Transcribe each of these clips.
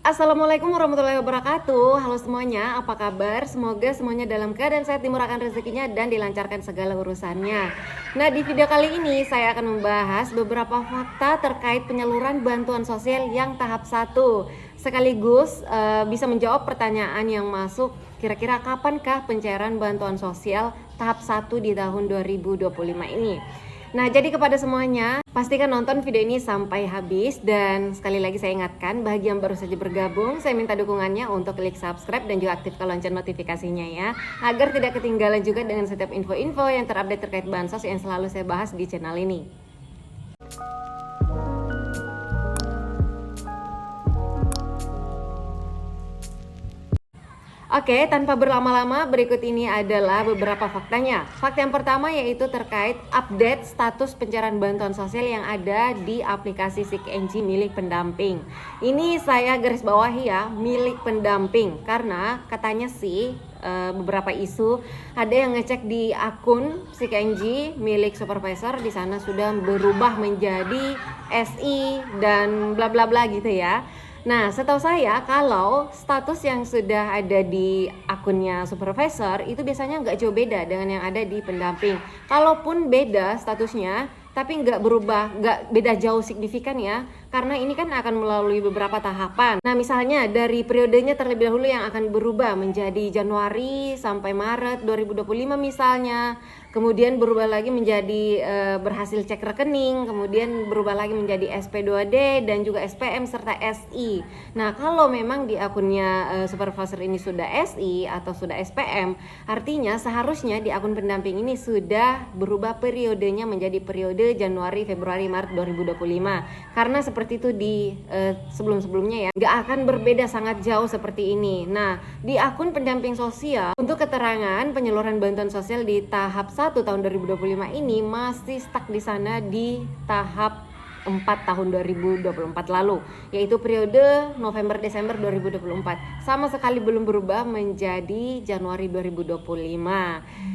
Assalamualaikum warahmatullahi wabarakatuh. Halo semuanya, apa kabar? Semoga semuanya dalam keadaan sehat, dimurahkan rezekinya, dan dilancarkan segala urusannya. Nah, di video kali ini saya akan membahas beberapa fakta terkait penyaluran bantuan sosial yang tahap 1. Sekaligus bisa menjawab pertanyaan yang masuk, kira-kira kapankah pencairan bantuan sosial tahap 1 di tahun 2025 ini? Nah, jadi kepada semuanya, pastikan nonton video ini sampai habis. Dan sekali lagi saya ingatkan, bagi yang baru saja bergabung, saya minta dukungannya untuk klik subscribe dan juga aktifkan lonceng notifikasinya ya, agar tidak ketinggalan juga dengan setiap info-info yang terupdate terkait bansos yang selalu saya bahas di channel ini. Oke, tanpa berlama-lama, berikut ini adalah beberapa faktanya. Fakta yang pertama yaitu terkait update status pencairan bantuan sosial yang ada di aplikasi SIKNJ milik pendamping. Ini saya garis bawahi ya, milik pendamping, karena katanya sih beberapa isu ada yang ngecek di akun SIKNJ milik supervisor, di sana sudah berubah menjadi SI dan bla bla bla gitu ya. Nah, setahu saya kalau status yang sudah ada di akunnya supervisor itu biasanya nggak jauh beda dengan yang ada di pendamping. Kalaupun beda statusnya, tapi nggak berubah, nggak beda jauh signifikan ya, karena ini kan akan melalui beberapa tahapan. Nah, misalnya dari periodenya terlebih dahulu yang akan berubah menjadi Januari sampai Maret 2025 misalnya, kemudian berubah lagi menjadi berhasil cek rekening, kemudian berubah lagi menjadi SP2D dan juga SPM serta SI. Nah, kalau memang di akunnya supervisor ini sudah SI atau sudah SPM, artinya seharusnya di akun pendamping ini sudah berubah periodenya menjadi periode Januari, Februari, Maret 2025. Karena seperti itu di sebelum-sebelumnya ya, nggak akan berbeda sangat jauh seperti ini. Nah, di akun pendamping sosial untuk keterangan penyaluran bantuan sosial di tahap 1 tahun 2025 ini masih stuck di sana di tahap 4 tahun 2024 lalu, yaitu periode November-Desember 2024. Sama sekali belum berubah menjadi Januari 2025.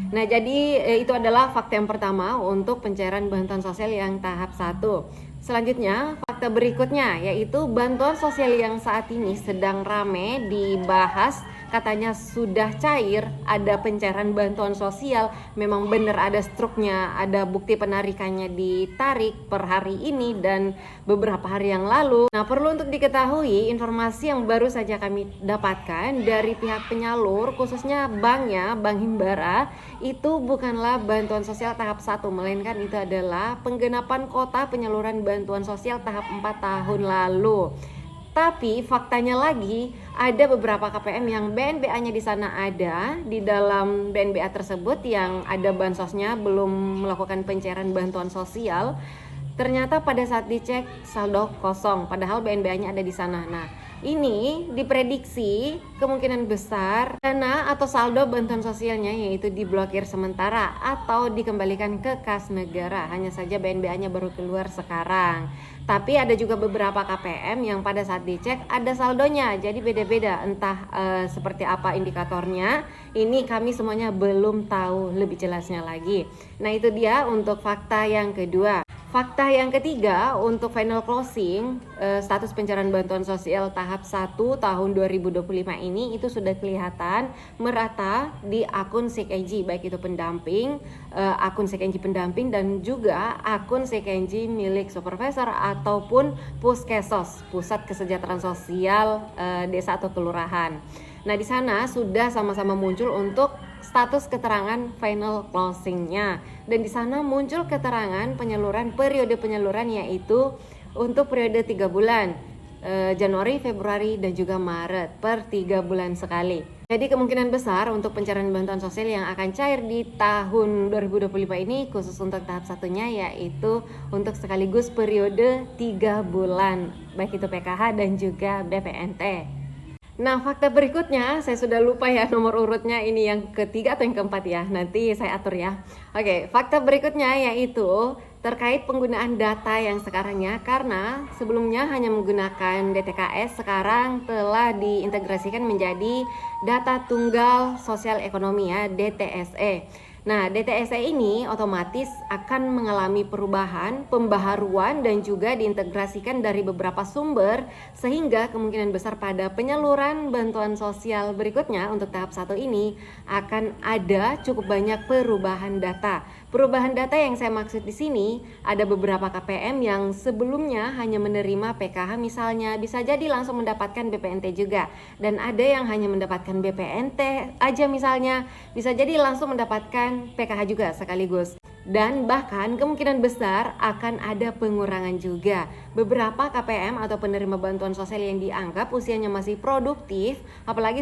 Nah, jadi itu adalah fakta yang pertama untuk pencairan bantuan sosial yang tahap 1. Selanjutnya, fakta berikutnya yaitu bantuan sosial yang saat ini sedang rame dibahas, katanya sudah cair, ada pencairan bantuan sosial, memang benar ada struknya, ada bukti penarikannya ditarik per hari ini dan beberapa hari yang lalu. Nah, perlu untuk diketahui, informasi yang baru saja kami dapatkan dari pihak penyalur, khususnya banknya, Bank Himbara, itu bukanlah bantuan sosial tahap 1, melainkan itu adalah penggenapan kota penyaluran bantuan sosial tahap 4 tahun lalu. Tapi faktanya lagi, ada beberapa KPM yang BNBA-nya di sana ada, di dalam BNBA tersebut yang ada bansosnya belum melakukan pencairan bantuan sosial. Ternyata pada saat dicek saldo kosong, padahal BNBA-nya ada di sana. Nah, ini diprediksi kemungkinan besar dana atau saldo bantuan sosialnya yaitu diblokir sementara atau dikembalikan ke kas negara. Hanya saja BNBA-nya baru keluar sekarang. Tapi ada juga beberapa KPM yang pada saat dicek ada saldonya, jadi beda-beda, entah seperti apa indikatornya. Ini kami semuanya belum tahu lebih jelasnya lagi. Nah, itu dia untuk fakta yang kedua. Fakta yang ketiga untuk final closing status pencairan bantuan sosial tahap 1 tahun 2025 ini itu sudah kelihatan merata di akun SIKNJ, baik itu pendamping, akun SIKNJ pendamping dan juga akun SIKNJ milik supervisor ataupun Puskesos, Pusat Kesejahteraan Sosial Desa atau Kelurahan. Nah, di sana sudah sama-sama muncul untuk status keterangan final closingnya, dan di sana muncul keterangan penyaluran, periode penyaluran yaitu untuk periode 3 bulan, Januari, Februari dan juga Maret, per 3 bulan sekali. Jadi kemungkinan besar untuk pencairan bantuan sosial yang akan cair di tahun 2025 ini khusus untuk tahap satunya yaitu untuk sekaligus periode 3 bulan, baik itu PKH dan juga BPNT. Nah, fakta berikutnya, saya sudah lupa ya nomor urutnya, ini yang ketiga atau yang keempat ya, nanti saya atur ya. Oke, fakta berikutnya yaitu terkait penggunaan data yang sekarang ya, karena sebelumnya hanya menggunakan DTKS, sekarang telah diintegrasikan menjadi data tunggal sosial ekonomi ya, DTSE. Nah, DTSE ini otomatis akan mengalami perubahan, pembaharuan, dan juga diintegrasikan dari beberapa sumber, sehingga kemungkinan besar pada penyaluran bantuan sosial berikutnya untuk tahap 1 ini akan ada cukup banyak perubahan data. Perubahan data yang saya maksud di sini, ada beberapa KPM yang sebelumnya hanya menerima PKH misalnya, bisa jadi langsung mendapatkan BPNT juga. Dan ada yang hanya mendapatkan BPNT aja misalnya, bisa jadi langsung mendapatkan PKH juga sekaligus. Dan bahkan kemungkinan besar akan ada pengurangan juga. Beberapa KPM atau penerima bantuan sosial yang dianggap usianya masih produktif, apalagi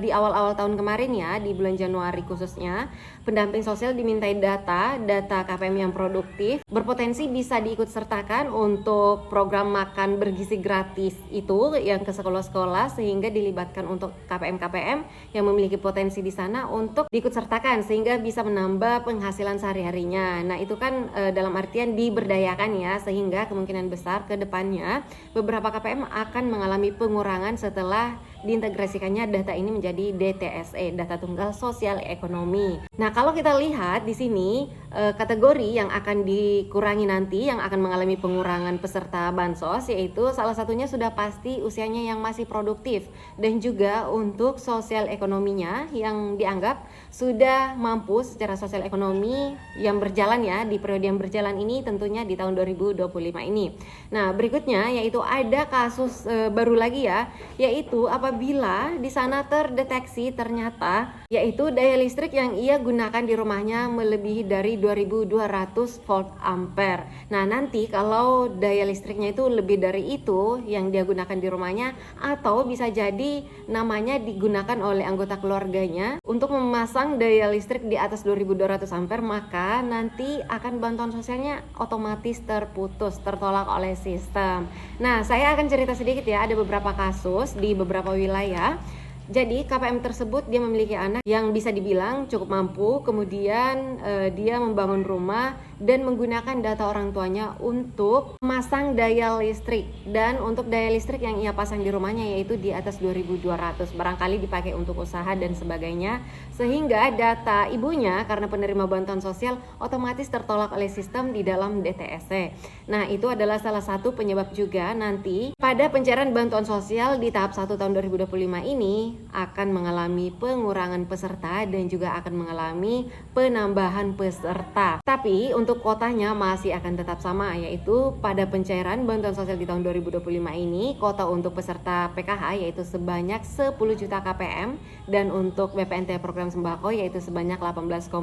di awal-awal tahun kemarin ya, di bulan Januari khususnya, pendamping sosial dimintai data KPM yang produktif, berpotensi bisa diikut sertakan untuk program makan bergizi gratis itu yang ke sekolah-sekolah, sehingga dilibatkan untuk KPM-KPM yang memiliki potensi di sana untuk diikut sertakan sehingga bisa menambah penghasilan sehari-hari. Nah, itu kan dalam artian diberdayakan ya, sehingga kemungkinan besar ke depannya beberapa KPM akan mengalami pengurangan setelah diintegrasikannya data ini menjadi DTSE, data tunggal sosial ekonomi. Nah, kalau kita lihat di sini kategori yang akan dikurangi nanti, yang akan mengalami pengurangan peserta bansos, yaitu salah satunya sudah pasti usianya yang masih produktif, dan juga untuk sosial ekonominya yang dianggap sudah mampu secara sosial ekonomi yang berjalan ya, di periode yang berjalan ini tentunya di tahun 2025 ini. Nah, berikutnya yaitu ada kasus baru lagi ya, yaitu apabila di sana terdeteksi ternyata yaitu daya listrik yang ia gunakan di rumahnya melebihi dari 2200 volt ampere. Nah, nanti kalau daya listriknya itu lebih dari itu yang dia gunakan di rumahnya, atau bisa jadi namanya digunakan oleh anggota keluarganya untuk memasang daya listrik di atas 2200 ampere, maka nanti akan bantuan sosialnya otomatis terputus, tertolak oleh sistem. Nah, saya akan cerita sedikit ya, ada beberapa kasus di beberapa wilayah. Jadi KPM tersebut dia memiliki anak yang bisa dibilang cukup mampu, kemudian dia membangun rumah dan menggunakan data orang tuanya untuk memasang daya listrik, dan untuk daya listrik yang ia pasang di rumahnya yaitu di atas 2200, barangkali dipakai untuk usaha dan sebagainya, sehingga data ibunya karena penerima bantuan sosial otomatis tertolak oleh sistem di dalam DTSE. Nah, itu adalah salah satu penyebab juga nanti pada pencairan bantuan sosial di tahap 1 tahun 2025 ini akan mengalami pengurangan peserta dan juga akan mengalami penambahan peserta. Tapi untuk kotanya masih akan tetap sama, yaitu pada pencairan bantuan sosial di tahun 2025 ini kota untuk peserta PKH yaitu sebanyak 10 juta KPM, dan untuk BPNT program sembako yaitu sebanyak 18,8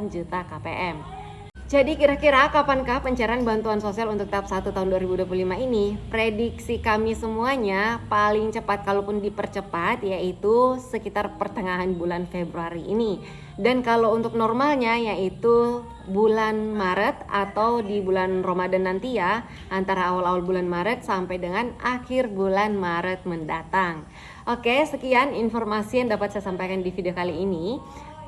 juta KPM. Jadi kira-kira kapankah pencairan bantuan sosial untuk tahap 1 tahun 2025 ini? Prediksi kami semuanya paling cepat kalaupun dipercepat yaitu sekitar pertengahan bulan Februari ini. Dan kalau untuk normalnya yaitu bulan Maret atau di bulan Ramadan nanti ya, antara awal-awal bulan Maret sampai dengan akhir bulan Maret mendatang. Oke, sekian informasi yang dapat saya sampaikan di video kali ini.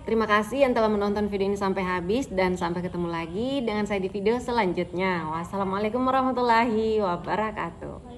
Terima kasih yang telah menonton video ini sampai habis, dan sampai ketemu lagi dengan saya di video selanjutnya. Wassalamualaikum warahmatullahi wabarakatuh.